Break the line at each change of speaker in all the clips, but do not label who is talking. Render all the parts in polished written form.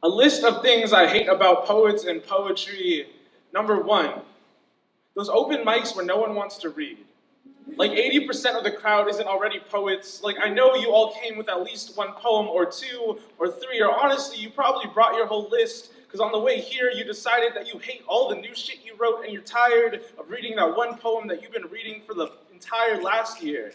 A list of things I hate about poets and poetry. Number one, those open mics where no one wants to read. Like 80% of the crowd isn't already poets. Like I know you all came with at least one poem or two or three, or honestly, you probably brought your whole list because on the way here you decided that you hate all the new shit you wrote and you're tired of reading that one poem that you've been reading for the entire last year.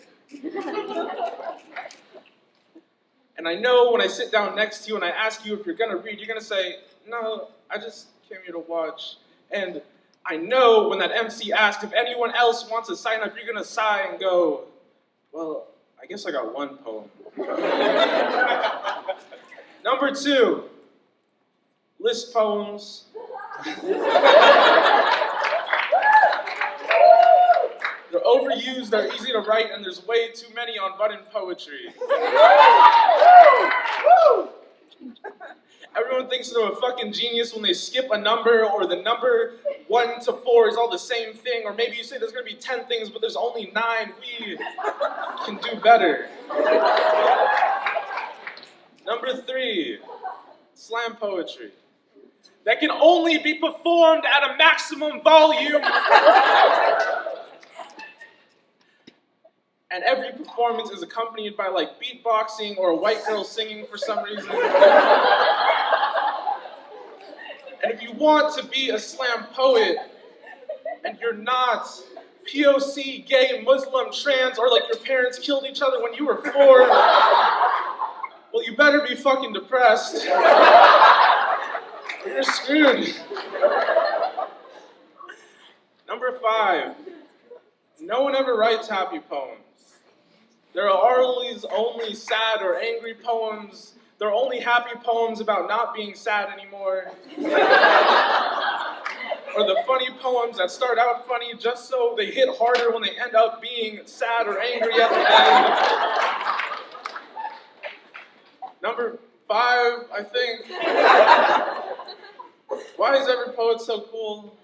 And I know when I sit down next to you and I ask you if you're gonna read, you're gonna say, no, I just came here to watch. And I know when that MC asks if anyone else wants to sign up, you're gonna sigh and go, well, I guess I got one poem. Number two, list poems. They're overused, they're easy to write, and there's way too many on button poetry. Everyone thinks they're a fucking genius when they skip a number, or the number 1 to 4 is all the same thing, or maybe you say there's gonna be 10 things, but there's only 9. We can do better. Number 3, slam poetry. That can only be performed at a maximum volume. And every performance is accompanied by like beatboxing or a white girl singing for some reason. And if you want to be a slam poet and you're not POC, gay, Muslim, trans, or like your parents killed each other when you were 4, well, you better be fucking depressed. Or you're screwed. Number 5, no one ever writes happy poems. There are always only sad or angry poems. There are only happy poems about not being sad anymore. Or the funny poems that start out funny just so they hit harder when they end up being sad or angry at the end. Number 5, I think. Why is every poet so cool?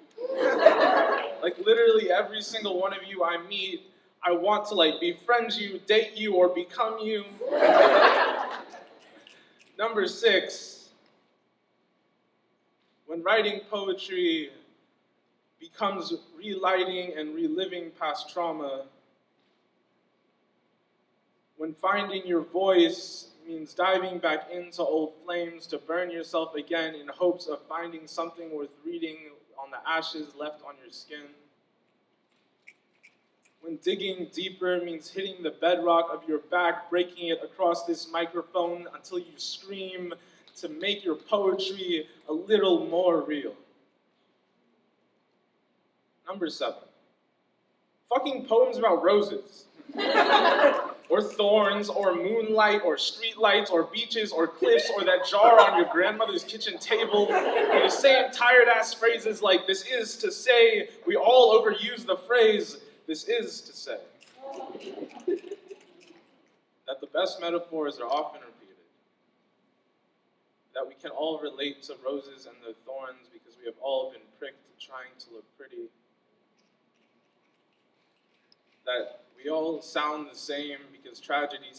Like literally every single one of you I meet, I want to like befriend you, date you, or become you. Number 6, when writing poetry becomes relighting and reliving past trauma, when finding your voice means diving back into old flames to burn yourself again in hopes of finding something worth reading on the ashes left on your skin. When digging deeper means hitting the bedrock of your back, breaking it across this microphone until you scream to make your poetry a little more real. Number 7, fucking poems about roses. Or thorns, or moonlight, or streetlights, or beaches, or cliffs, or that jar on your grandmother's kitchen table. Or the same tired-ass phrases like, this is to say. We all overuse the phrase, this is to say. That the best metaphors are often repeated. That we can all relate to roses and their thorns because we have all been pricked trying to look pretty. That we all sound the same because tragedy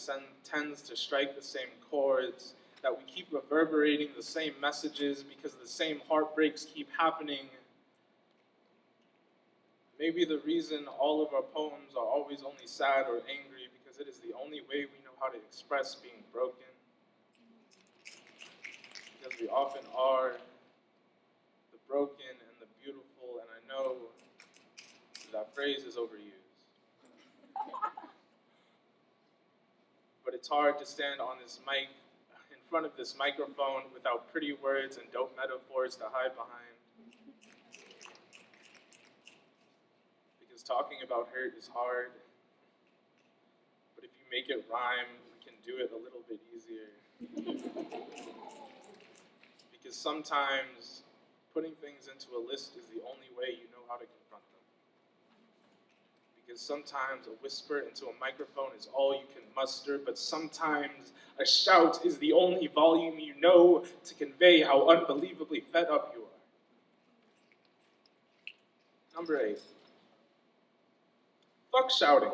tends to strike the same chords, that we keep reverberating the same messages because the same heartbreaks keep happening. Maybe the reason all of our poems are always only sad or angry because it is the only way we know how to express being broken. Because we often are the broken and the beautiful, and I know that phrase is overused. But it's hard to stand on this mic, in front of this microphone, without pretty words and dope metaphors to hide behind. Because talking about hurt is hard, but if you make it rhyme, we can do it a little bit easier. Because sometimes putting things into a list is the only way you know how to confront them. Because sometimes a whisper into a microphone is all you can muster, but sometimes a shout is the only volume you know to convey how unbelievably fed up you are. Number 8. Fuck shouting.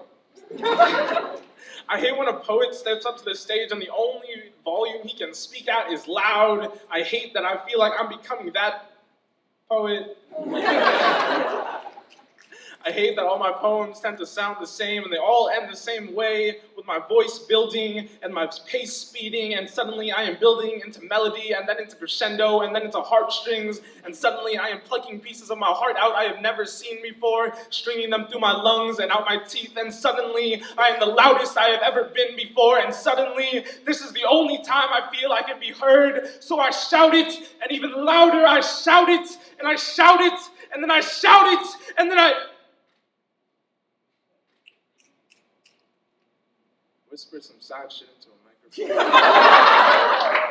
I hate when a poet steps up to the stage and the only volume he can speak at is loud. I hate that I feel like I'm becoming that poet. I hate that all my poems tend to sound the same and they all end the same way, with my voice building and my pace speeding, and suddenly I am building into melody and then into crescendo and then into heartstrings, and suddenly I am plucking pieces of my heart out I have never seen before, stringing them through my lungs and out my teeth, and suddenly I am the loudest I have ever been before, and suddenly this is the only time I feel I can be heard, so I shout it, and even louder I shout it, and I shout it, and then I shout it, and then I whisper some sad shit into a microphone.